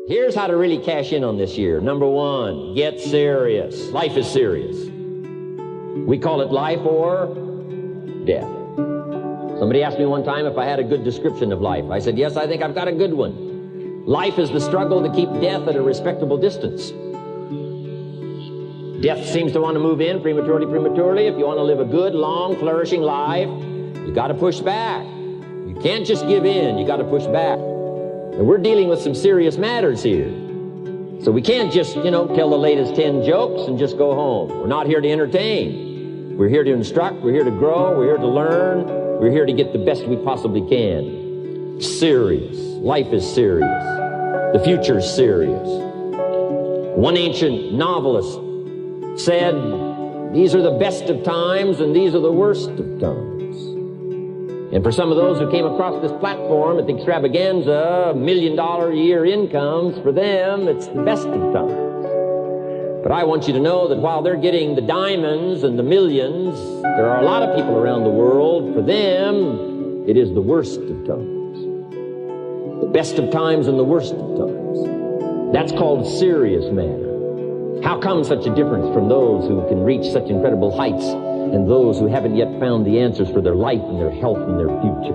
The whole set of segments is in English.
Here's how to really cash in on this year. Number one, get serious. Life is serious. We call it life or death. Somebody asked me one time if I had a good description of life. I said, yes, I think I've got a good one. Life is the struggle to keep death at a respectable distance. Death seems to want to move in prematurely. If you want to live a good, long, flourishing life, you got to push back. You can't just give in. You got to push back. And we're dealing with some serious matters here. So we can't just, tell the latest 10 jokes and just go home. We're not here to entertain. We're here to instruct. We're here to grow. We're here to learn. We're here to get the best we possibly can. Serious. Life is serious. The future is serious. One ancient novelist said, these are the best of times and these are the worst of times. And for some of those who came across this platform at the extravaganza, $1 million a year incomes, for them, it's the best of times. But I want you to know that while they're getting the diamonds and the millions, there are a lot of people around the world, for them, it is the worst of times. The best of times and the worst of times. That's called serious matter. How come such a difference from those who can reach such incredible heights and those who haven't yet found the answers for their life and their health and their future?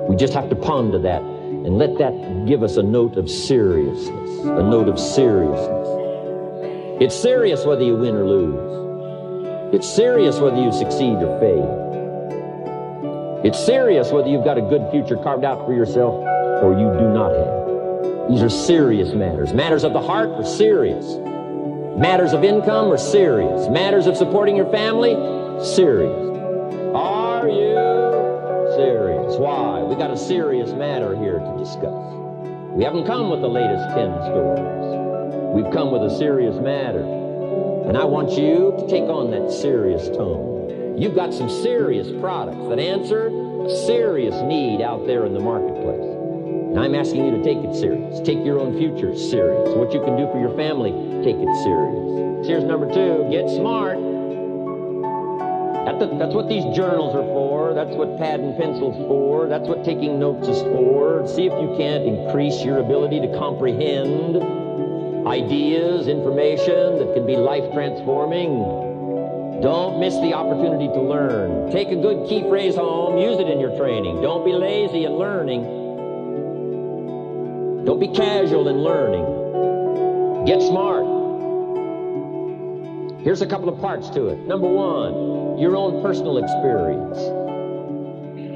We just have to ponder that and let that give us a note of seriousness, a note of seriousness. It's serious whether you win or lose. It's serious whether you succeed or fail. It's serious whether you've got a good future carved out for yourself or you do not have. These are serious matters. Matters of the heart are serious. Matters of income are serious. Matters of supporting your family, serious. Are you serious? Why? We got a serious matter here to discuss. We haven't come with the latest 10 stories. We've come with a serious matter. And I want you to take on that serious tone. You've got some serious products that answer a serious need out there in the marketplace. And I'm asking you to take it serious. Take your own future serious. What you can do for your family, take it serious. Here's number 2, get smart. That's what these journals are for. That's what pad and pencil's for. That's what taking notes is for. See if you can't increase your ability to comprehend ideas, information that can be life-transforming. Don't miss the opportunity to learn. Take a good key phrase home. Use it in your training. Don't be lazy in learning. Don't be casual in learning. Get smart. Here's a couple of parts to it. Number 1, your own personal experience.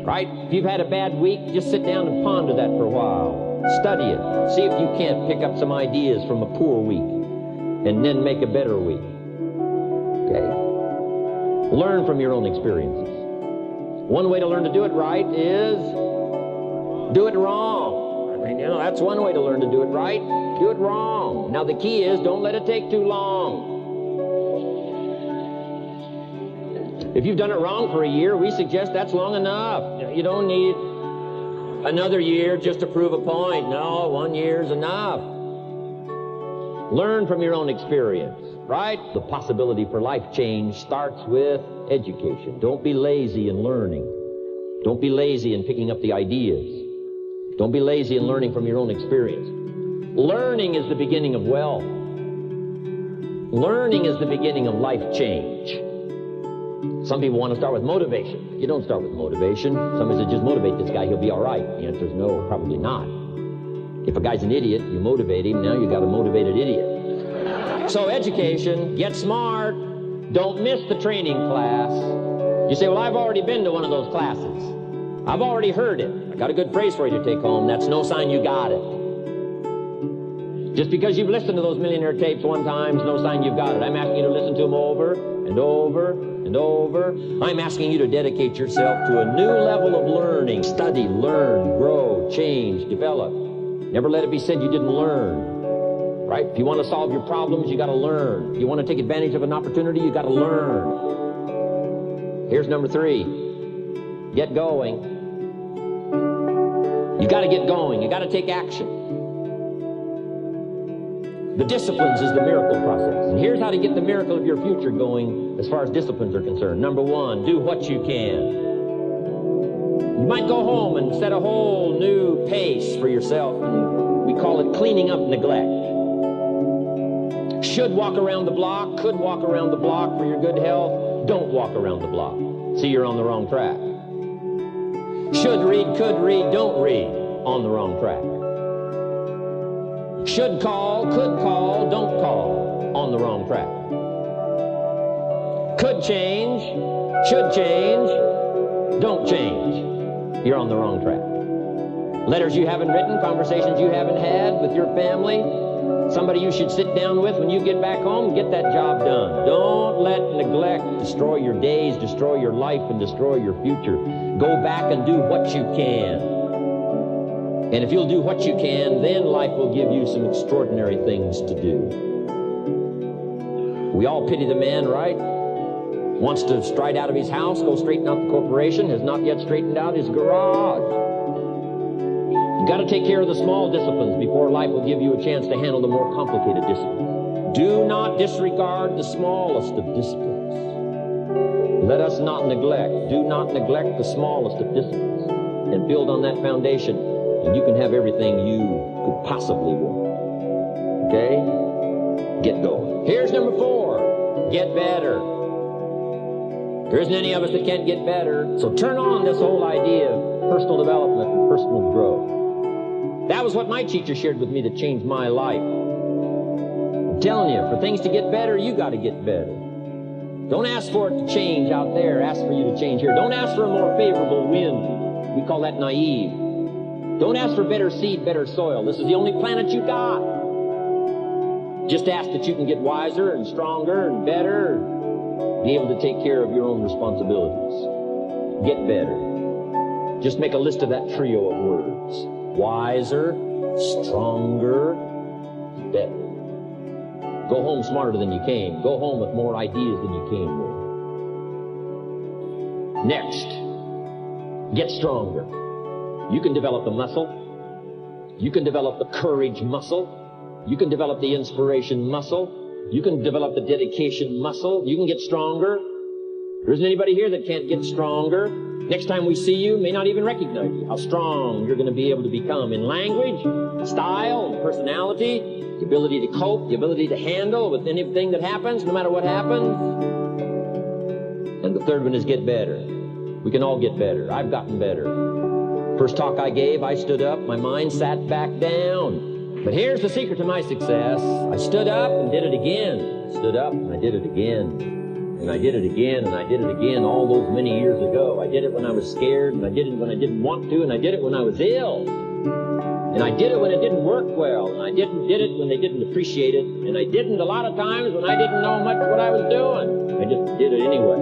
Right? If you've had a bad week, just sit down and ponder that for a while. Study it. See if you can't pick up some ideas from a poor week and then make a better week. Okay? Learn from your own experiences. One way to learn to do it right is do it wrong. That's one way to learn to do it right. Do it wrong. Now the key is don't let it take too long. If you've done it wrong for a year, we suggest that's long enough. You don't need another year just to prove a point. No, 1 year's enough. Learn from your own experience, right? The possibility for life change starts with education. Don't be lazy in learning. Don't be lazy in picking up the ideas. Don't be lazy in learning from your own experience. Learning is the beginning of wealth. Learning is the beginning of life change. Some people want to start with motivation. You don't start with motivation. Somebody says, just motivate this guy, he'll be all right. The answer is no, probably not. If a guy's an idiot, you motivate him, now you got a motivated idiot. So education, get smart. Don't miss the training class. You say, well, I've already been to one of those classes. I've already heard it. I got a good phrase for you to take home. That's no sign you got it. Just because you've listened to those millionaire tapes one time is no sign you've got it. I'm asking you to listen to them over and over and over. I'm asking you to dedicate yourself to a new level of learning. Study, learn, grow, change, develop. Never let it be said you didn't learn. Right? If you want to solve your problems, you got to learn. If you want to take advantage of an opportunity, you got to learn. Here's number 3. Get going. You got to get going. You got to take action. The disciplines is the miracle process. And here's how to get the miracle of your future going as far as disciplines are concerned. Number 1, do what you can. You might go home and set a whole new pace for yourself. And we call it cleaning up neglect. Should walk around the block, could walk around the block for your good health. Don't walk around the block. See, you're on the wrong track. Should read, could read, don't read. On the wrong track. Should call, could call, don't call. On the wrong track. Could change, should change, don't change. You're on the wrong track. Letters you haven't written, conversations you haven't had with your family, somebody you should sit down with when you get back home, get that job done. Don't let neglect destroy your days, destroy your life, and destroy your future. Go back and do what you can. And if you'll do what you can, then life will give you some extraordinary things to do. We all pity the man, right? Wants to stride out of his house, go straighten out the corporation, has not yet straightened out his garage. You've got to take care of the small disciplines before life will give you a chance to handle the more complicated disciplines. Do not disregard the smallest of disciplines. Let us not neglect. Do not neglect the smallest of disciplines. And build on that foundation, and you can have everything you could possibly want. Okay? Get going. Here's number 4. Get better. There isn't any of us that can't get better. So turn on this whole idea of personal development and personal growth. That was what my teacher shared with me that changed my life. I'm telling you, for things to get better, you got to get better. Don't ask for it to change out there. Ask for you to change here. Don't ask for a more favorable wind. We call that naive. Don't ask for better seed, better soil. This is the only planet you got. Just ask that you can get wiser and stronger and better, and be able to take care of your own responsibilities. Get better. Just make a list of that trio of words. Wiser, stronger, better. Go home smarter than you came. Go home with more ideas than you came with. Next, get stronger. You can develop the muscle. You can develop the courage muscle. You can develop the inspiration muscle. You can develop the dedication muscle. You can get stronger. There isn't anybody here that can't get stronger. Next time we see you, may not even recognize you. How strong you're going to be able to become in language, style, personality, the ability to cope, the ability to handle with anything that happens, no matter what happens. And the third one is get better. We can all get better. I've gotten better. First talk I gave, I stood up, my mind sat back down. But here's the secret to my success. I stood up and did it again. Stood up and I did it again. And I did it again, and I did it again all those many years ago. I did it when I was scared, and I did it when I didn't want to, and I did it when I was ill. And I did it when it didn't work well, and I did it when they didn't appreciate it, and I didn't a lot of times when I didn't know much what I was doing. I just did it anyway.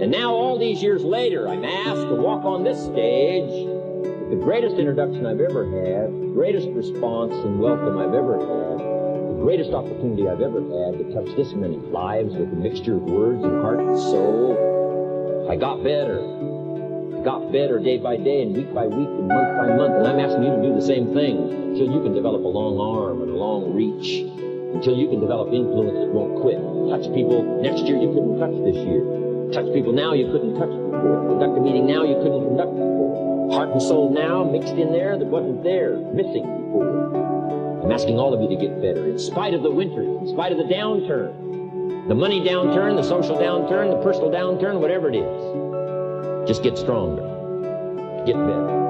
And now all these years later, I'm asked to walk on this stage with the greatest introduction I've ever had, the greatest response and welcome I've ever had, the greatest opportunity I've ever had to touch this many lives with a mixture of words and heart and soul. I got better. I got better day by day and week by week and month by month, and I'm asking you to do the same thing until you can develop a long arm and a long reach, until you can develop influence that won't quit. Touch people next year you couldn't touch this year. Touch people now you couldn't touch before. Conduct a meeting now you couldn't conduct before. Heart and soul now mixed in there that wasn't there, missing before. I'm asking all of you to get better in spite of the winters, in spite of the downturn, the money downturn, the social downturn, the personal downturn, whatever it is. Just get stronger. Get better.